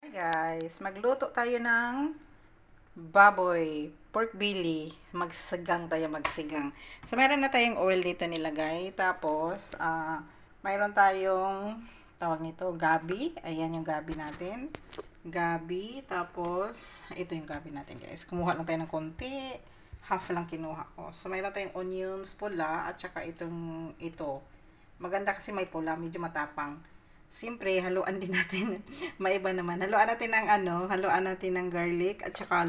Hi guys, magluto tayo ng baboy, pork belly. Magsigang tayo, magsigang. So, meron na tayong oil dito nilagay. Tapos, mayroon tayong, tawag nito, gabi. Ayan yung gabi natin. Gabi. Tapos, ito yung gabi natin guys. Kumuha lang tayo ng konti. Half lang kinuha ko. So, mayroon tayong onions pula at saka ito. Maganda kasi may pula, medyo matapang. Siyempre, haluan din natin. Maiba naman. Haluan natin ng garlic at saka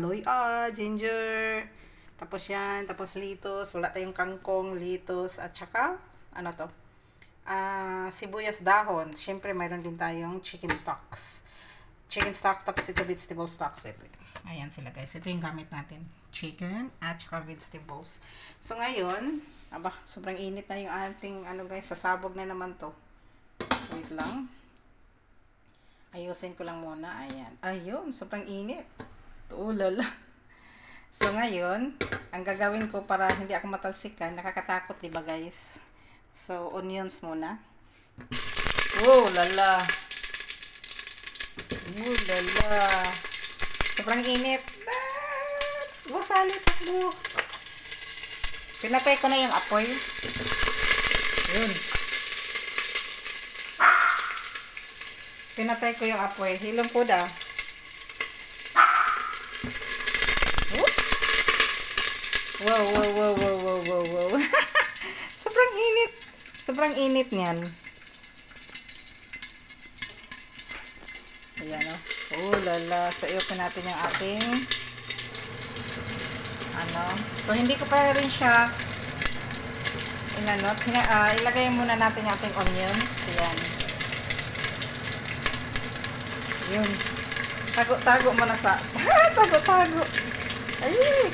ginger. Tapos yan, tapos litos. Wala tayong kangkong, litos at saka ano to? Sibuyas dahon. Siyempre, mayroon din tayong chicken stocks. Chicken stocks, tapos ito vegetable stocks ito. Ayan sila guys. Ito yung gamit natin. Chicken at saka vegetables. So ngayon, sobrang init na yung ating guys, sasabog na naman to. Wait lang. Ayusin ko lang muna. Ayan. Ayun, sobrang init. Tulala. So, ngayon, ang gagawin ko para hindi ako matalsikan, nakakatakot, diba guys? So, onions muna. Oh, lala. Oh, lala. Sobrang init. Sali takbo. Pinatay ko na yung apoy. Yun. Pinatay ko yung apoy. Hilong ko da. Wow, wow, wow, wow, wow, wow, wow. Sobrang init. Sobrang init niyan. Ayan o. Oh, lala. So, i-open natin yung ating So, hindi ko pa rin siya ilagay muna natin yung ating onions. Ayan. Yun. Tago mo na sa tago. Ay!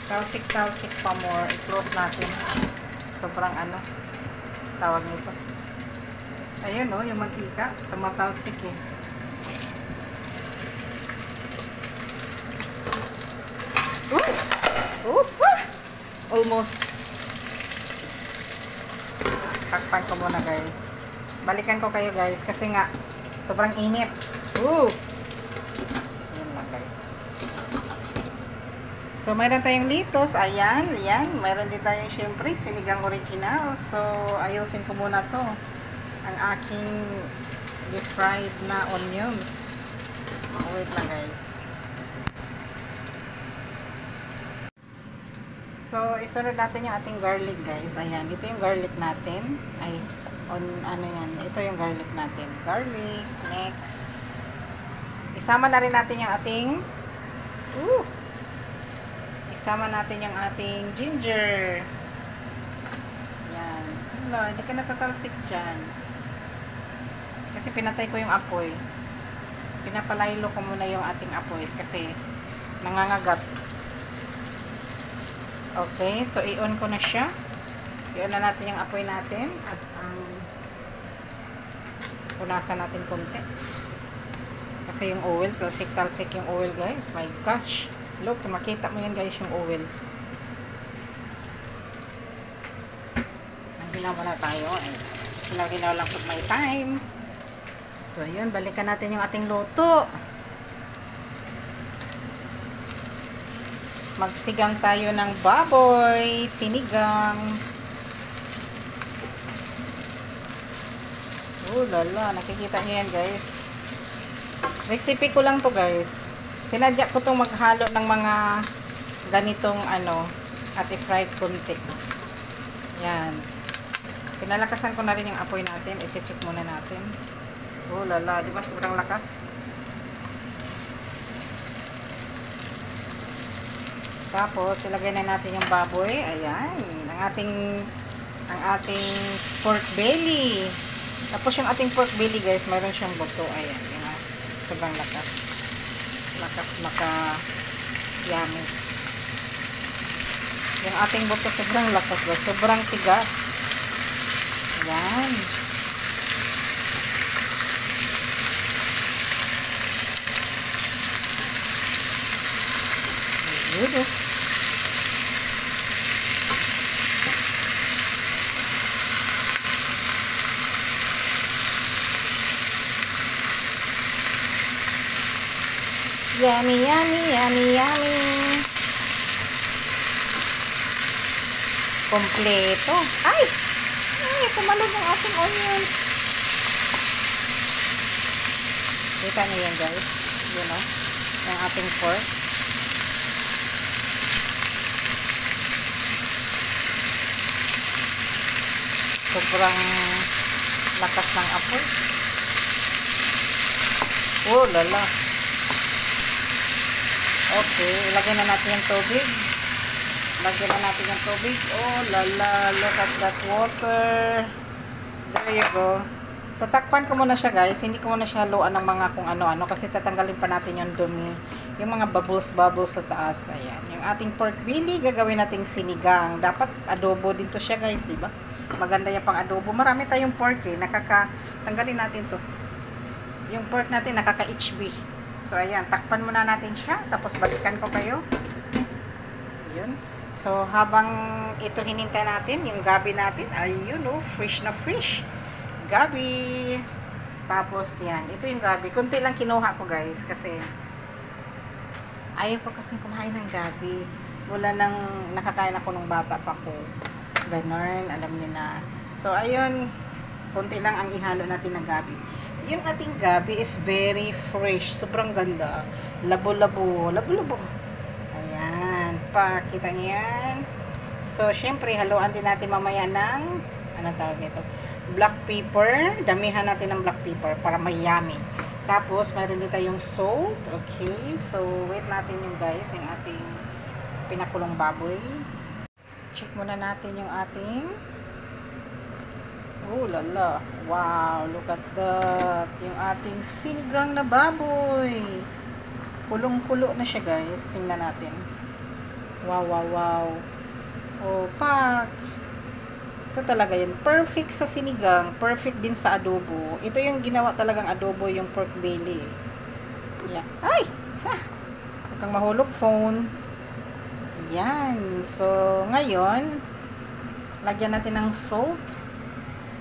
Talsik pa more. I-close natin. Sobrang tawag nito. Ayun o, yung mantika. Tumatalsik eh. Almost. Takpan ko muna guys. Balikan ko kayo guys kasi nga sobrang init. Ayan lang guys. So mayroon tayong litos. Ayan. Mayroon din tayong syempre sinigang original. So ayusin ko muna to. Ang aking fried na onions. Wait lang guys. So, isunod natin yung ating garlic, guys. Ayan, ito yung garlic natin. Yan. Ito yung garlic natin. Garlic. Next. Isama na rin natin yung ating ginger. Yan. Hindi ka natatalsik dyan. Kasi pinatay ko yung apoy. Pinapalaylo ko muna yung ating apoy kasi nangangagat. Okay, so i-on ko na siya. I-on na natin yung apoy natin at punasan natin konti. Kasi yung oil, talsik yung oil guys. My gosh. Look, makita mo yan guys yung oil. Ginawa na tayo. Ginawa lang pag may time. So yun, balikan natin yung ating luto. Magsigang tayo ng baboy, sinigang. Lala, nakikita niyo yan guys. Recipe ko lang to guys. Sinadya ko tong maghalo ng mga ganitong at i-fried konti. Yan. Pinalakasan ko na rin yung apoy natin. I-check muna natin. Lala, di ba sobrang lakas? Tapos, ilagay na natin yung baboy. Ayan. Ang ating pork belly. Tapos, yung ating pork belly, guys, mayroon siyang buto. Ayan. Sobrang lakas. Lakas yummy. Yung ating buto, sobrang lakas, guys. Sobrang tigas. Ayan. Good. Yummy, yummy, yummy, yummy. Kompleto. Ay! Ay, tumalog ang ating onion. Kita niyo yan, guys. Yun, no? Yung ating pork. Sobrang lakas ng apoy. Oh, lala. Okay, ilagay na natin yung tubig. Lagyan na natin yung tubig. Oh, lala. Look at that water. There you go. So, takpan ko muna siya, guys. Hindi ko muna siya haluan ng mga kung ano-ano kasi tatanggalin pa natin yung dumi. Yung mga bubbles sa taas. Ayan. Yung ating pork belly, gagawin nating sinigang. Dapat adobo din to siya, guys, di ba? Maganda yung pang adobo. Marami tayong pork eh. Tanggalin natin to. Yung pork natin, nakaka-HB. So, ayan. Takpan muna natin siya. Tapos, balikan ko kayo. Ayun. So, habang ito hinintay natin, yung gabi natin, ayun, oh, fresh na fresh. Gabi. Tapos, yan. Ito yung gabi. Kunti lang kinuha ko, guys. Kasi, ayaw ko kasing kumain ng gabi. Wala nang nakakain ako nung bata pa ko. Ganon. Alam niyo na. So, ayun. Kunti lang ang ihalo natin ng gabi. Yung ating gabi is very fresh. Sobrang ganda. Labo-labo. Labo-labo. Ayan. Pakita niyo yan. So, syempre, haluan din natin mamaya ng, anong tawag nito? Black pepper. Damihan natin ng black pepper para may yummy. Tapos, mayroon din tayong salt. Okay. So, wait natin yung guys, yung ating pinakulong baboy. Check muna natin yung ating, oh lala. Wow, look at that. Yung ating sinigang na baboy. Kulong-kulo na siya, guys. Tingnan natin. Wow, wow, wow. Oh, pak. Ito talaga yun. Perfect sa sinigang. Perfect din sa adobo. Ito yung ginawa talagang adobo, yung pork belly. Yeah. Ay! Ha! Huwag kang mahulog, phone. Yan. So, ngayon, lagyan natin ng salt.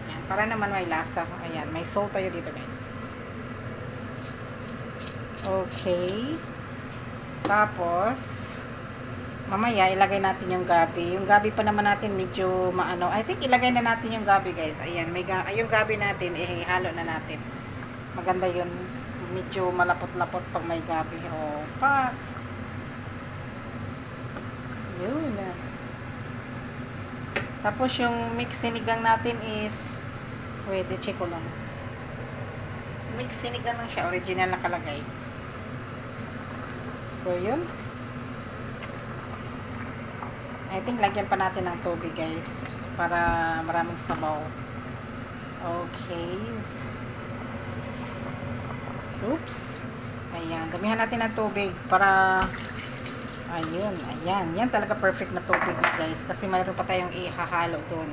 Yan. Para naman may lasa. Ayan. May salt tayo dito, guys. Okay. Tapos, mamaya, ilagay natin yung gabi. Yung gabi pa naman natin medyo maano. I think ilagay na natin yung gabi, guys. Ayan, yung gabi natin, ihalo na natin. Maganda yun. Medyo malapot-lapot pag may gabi. O, pak. Yun. Tapos yung mix sinigang natin is, wait, check ko lang. Mix sinigang lang siya. Original nakalagay. So, yun. I think lagyan pa natin ng tubig, guys, para maraming sabaw. Okay. Oops. Ayan. Damihan natin ng tubig para, ayun, ayan. Yan talaga perfect na tubig, guys, kasi mayroon pa tayong ihahalo dun.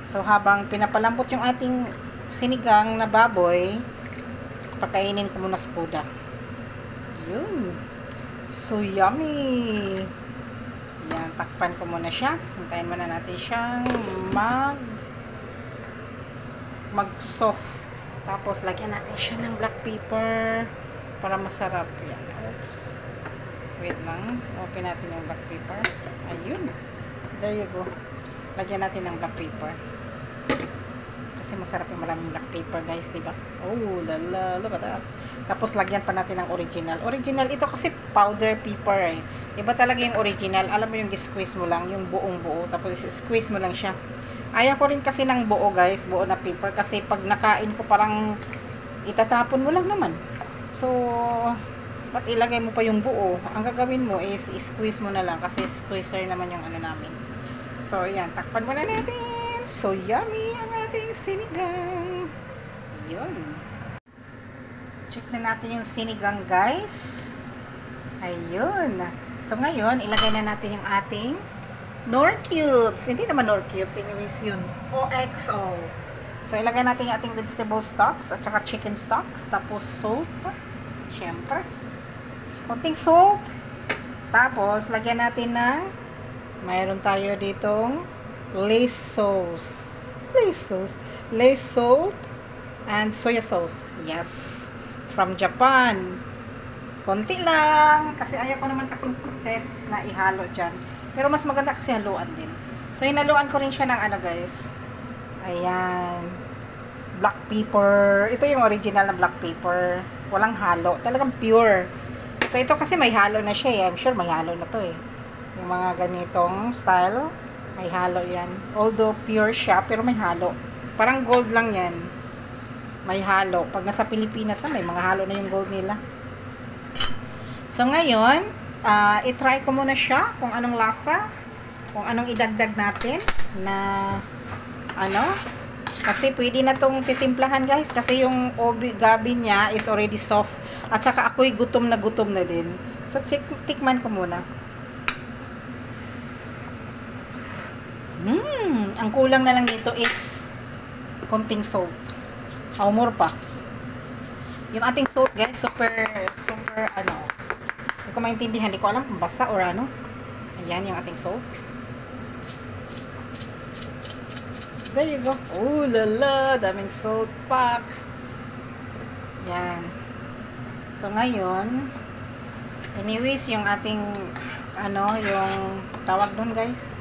So, habang pinapalambot yung ating sinigang na baboy, pakainin ko muna sa kuda. Yun. So, yummy. Yan, takpan ko muna siya. Hintayin muna natin siyang mag-soft. Tapos, lagyan natin siya ng black pepper para masarap. Yan. Oops. Wait lang. Open natin yung black pepper. Ayun. There you go. Lagyan natin ng black pepper. Kasi masarap yung maraming black pepper, guys, diba? Oh, lala. Look at that. Tapos, lagyan pa natin ng original. Original, ito kasi powder pepper, eh. Iba talaga yung original. Alam mo yung squeeze mo lang, yung buong buo. Tapos, squeeze mo lang siya. Ayaw ko rin kasi ng buo, guys. Buo na pepper. Kasi pag nakain ko, parang itatapon mo lang naman. So, ba't ilagay mo pa yung buo? Ang gagawin mo is, squeeze mo na lang. Kasi squeezer naman yung ano namin. So, yan. Takpan mo na natin. So, yummy ang ating sinigang. Yun. Check na natin yung sinigang, guys. Ayun. So, ngayon, ilagay na natin yung ating Knorr cubes. Hindi naman Knorr cubes. Anyways, yun. OXO. So, ilagay natin yung ating vegetable stocks at saka chicken stocks. Tapos, salt. Siyempre. Konting salt. Tapos, lagyan natin ng mayroon tayo ditong Lay's sauce. Lay's salt and soya sauce. Yes. From Japan. Konti lang. Kasi ayaw ko naman kasing test na ihalo dyan. Pero mas maganda kasi haluan din. So, hinaluan ko rin siya ng ano guys. Ayan. Black pepper. Ito yung original na black pepper. Walang halo. Talagang pure. So, ito kasi may halo na siya eh. I'm sure may halo na to eh. Yung mga ganitong style, may halo yan. Although pure siya, pero may halo. Parang gold lang yan. May halo. Pag nasa Pilipinas na, may mga halo na yung gold nila. So, ngayon, i-try ko muna siya kung anong lasa, kung anong idagdag natin na ano. Kasi pwede na tong titimplahan guys. Kasi yung gabi niya is already soft. At saka ako'y gutom na din. So, tikman ko muna. Ang kulang na lang dito is konting salt. More pa. Yung ating salt guys, super ano. Hindi ko maintindihan. Hindi ko alam kung basa or ano. Ayan yung ating salt. There you go. Oh lala, daming salt pack. Yan. So ngayon, anyways, yung ating ano, yung tawag doon guys.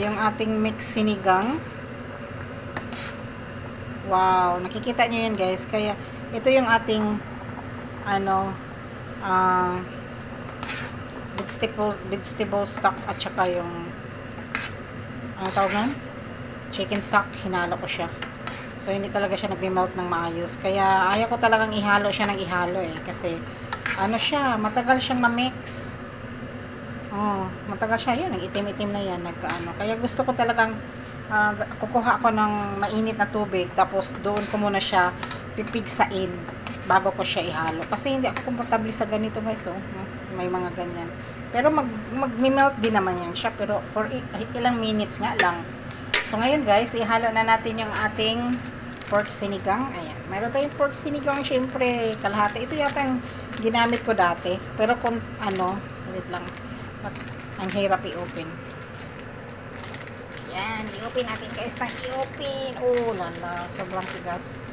Yung ating mix sinigang. Wow, nakikita niyo yan guys. Kaya ito yung ating ano, vegetable stock at saka yung ano tawag nun? Chicken stock, hinalo ko siya. So, hindi talaga siya nagme-melt ng maayos. Kaya, ayaw ko talagang ihalo siya ng ihalo eh. Kasi, ano siya, matagal siyang ma-mix. Oh, matagal siya yun. Ang itim-itim na yan. Nagkaano. Kaya gusto ko talagang, kukuha ako ng mainit na tubig. Tapos, doon ko muna siya pipigsain bago ko siya ihalo. Kasi, hindi ako komportable sa ganito guys. Oh. May mga ganyan. Pero, mag-melt din naman yan siya. Pero, for ilang minutes nga lang. So, ngayon guys, ihalo na natin yung ating pork sinigang. Ayan. Mayroon tayong pork sinigang, syempre, kalahati. Ito yata yung ginamit ko dati. Pero kung, ano, wait lang. Ang hirap i-open. Ayan, i-open natin guys. I-open. Oh, lala. Sobrang tigas.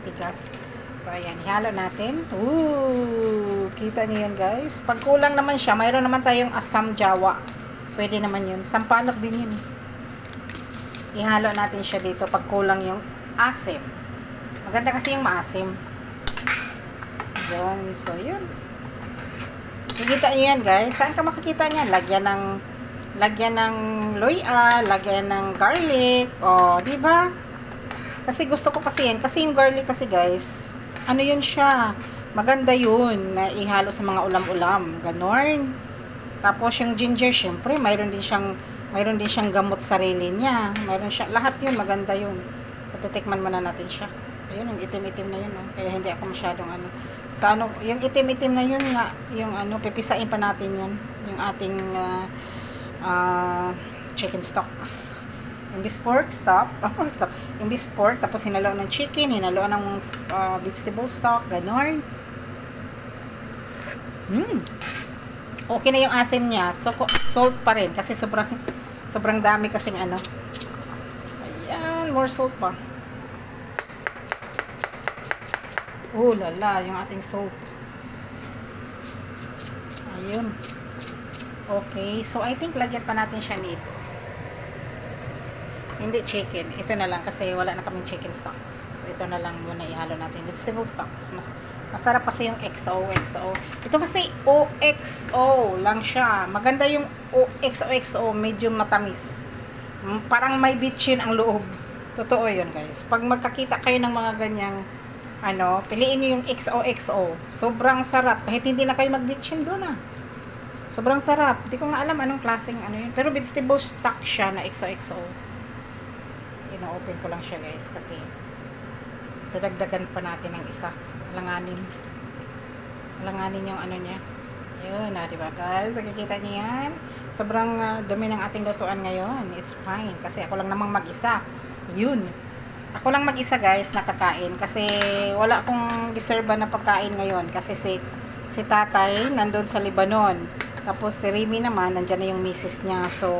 Tigas. So, ayan. Ihalo natin. Ooh, kita niyo yun guys. Pag kulang naman siya, mayroon naman tayong asam jawa. Pwede naman yun. Sampalok din yun. Ihalo natin siya dito pag kulang yung asim. Maganda kasi yung maasim. Yun. So, yun. Nakikita nyo yan, guys. Saan ka makikita niyan? Lagyan ng loya, lagyan ng garlic. O, diba? Kasi gusto ko kasi yan. Kasi yung garlic kasi, guys, ano yun siya? Maganda yun na ihalo sa mga ulam-ulam. Ganon. Tapos, yung ginger, syempre, mayroon din siyang gamot sarili niya. Mayroon siya, lahat yun, maganda yun. So, titikman muna natin siya. Ayun, yung itim-itim na yun. Oh. Kaya hindi ako masyadong ano. Sa ano, yung itim-itim na yun nga, yung ano, pipisain pa natin yan. Yung ating chicken stocks. Imbis pork stock. Imbis pork, tapos hinalo ng chicken, hinalo ng vegetable stock, ganon. Okay na yung asim niya. So, salt pa rin. Kasi sobrang dami kasing ano. Ayan, more salt pa. Oh, lala, yung ating salt. Ayun. Okay, so I think lagyan pa natin siya nito. Hindi chicken. Ito na lang kasi wala na kaming chicken stocks. Ito na lang muna ihalo natin. Vegetable stocks. Masarap kasi yung XO. Ito kasi OXO lang siya. Maganda yung OXO. Medyo matamis. Parang may bitchin ang loob. Totoo yun guys. Pag magkakita kayo ng mga ganyang ano, piliin nyo yung XOXO. Sobrang sarap. Kahit hindi na kayo mag-bitchin doon ah. Sobrang sarap. Hindi ko nga alam anong klaseng ano yun. Pero vegetable stock siya na XOXO. Ino-open ko lang siya guys kasi dadagdagan pa natin ng isa. Alanganin yung ano niya. Yun na, diba guys? Nakikita niyo yan? Sobrang dumi ng ating lutuan ngayon. It's fine. Kasi ako lang namang mag-isa. Yun. Ako lang mag-isa guys nakakain. Kasi wala akong giserba na pagkain ngayon. Kasi si tatay nandun sa Lebanon. Tapos si Remy naman, nandyan na yung misis niya. So,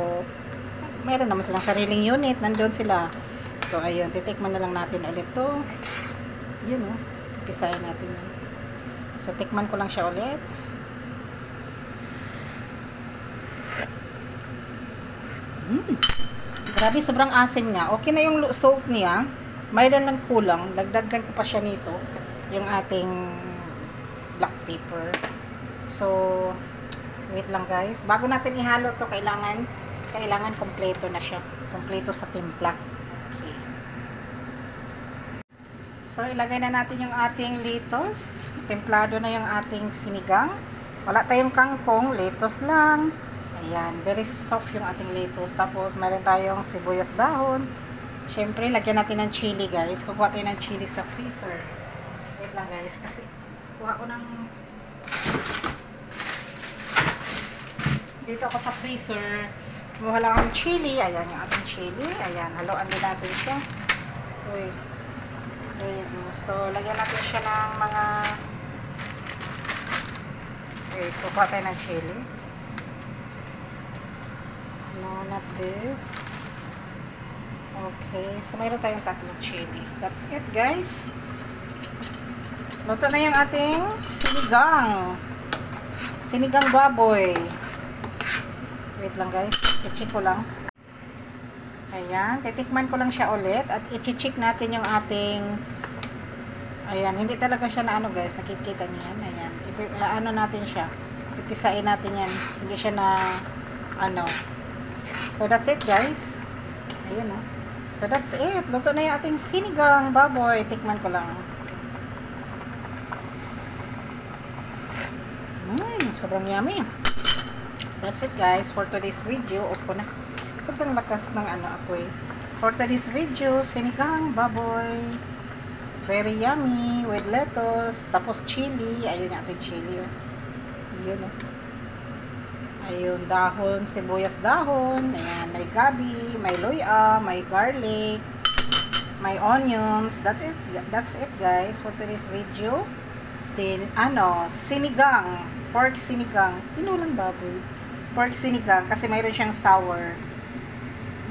meron naman silang sariling unit. Nandun sila. So, ayun. Titikman na lang natin ulit to. Yun oh. Pisahin natin yun. So, tikman ko lang siya ulit. Grabe, sobrang asim niya. Okay na yung soap niya. Mayroon lang kulang. Dagdagan ko pa siya nito. Yung ating black pepper. So, wait lang guys. Bago natin ihalo to, kailangan kompleto na siya. Kompleto sa timpla. Okay. So, ilagay na natin yung ating lettuce. Templado na yung ating sinigang. Wala tayong kangkong, lettuce lang. Ayan, very soft yung ating lettuce. Tapos, meron tayong sibuyas dahon. Siyempre, lagyan natin ng chili, guys. Kukuha tayo ng chili sa freezer. Wait lang, guys. Kasi, kuha ko ng... Dito ako sa freezer. Kumuha lang akong chili. Ayan, yung ating chili. Ayan, haluan din natin siya. Uy. So, lagyan natin siya ng mga... Wait, kukuha tayo ng chili. No, not this. Okay, so mayroon tayong tatlong chili. That's it, guys. Luto na yung ating sinigang. Sinigang baboy. Wait lang, guys. I-check ko lang. Ayan, titikman ko lang siya ulit. At i-check natin yung ating... Ayan, hindi talaga siya na ano, guys. Nakikita niyo yan. Ayan. Ano natin siya. Pipisain natin yan. Hindi siya na... Ano... So, that's it, guys. Ayun, oh. So, that's it. Luto na yung ating sinigang baboy. Tikman ko lang. Sobrang yummy. That's it, guys. For today's video. Off ko na. Sobrang lakas ng ano ako eh. For today's video, sinigang baboy. Very yummy. With lettuce. Tapos chili. Ayun yung ating chili, oh. Ayun, oh. Ayun, dahon, sibuyas dahon. Ayan, may gabi, may luya, may garlic, may onions. That's it, guys, for today's video. Then, sinigang. Pork sinigang. Tinulang baboy. Pork sinigang, kasi mayroon siyang sour.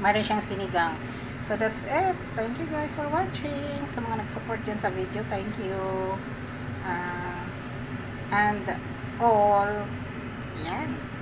Mayroon siyang sinigang. So, that's it. Thank you, guys, for watching. Sa mga nag-support din sa video, thank you. And all, yan.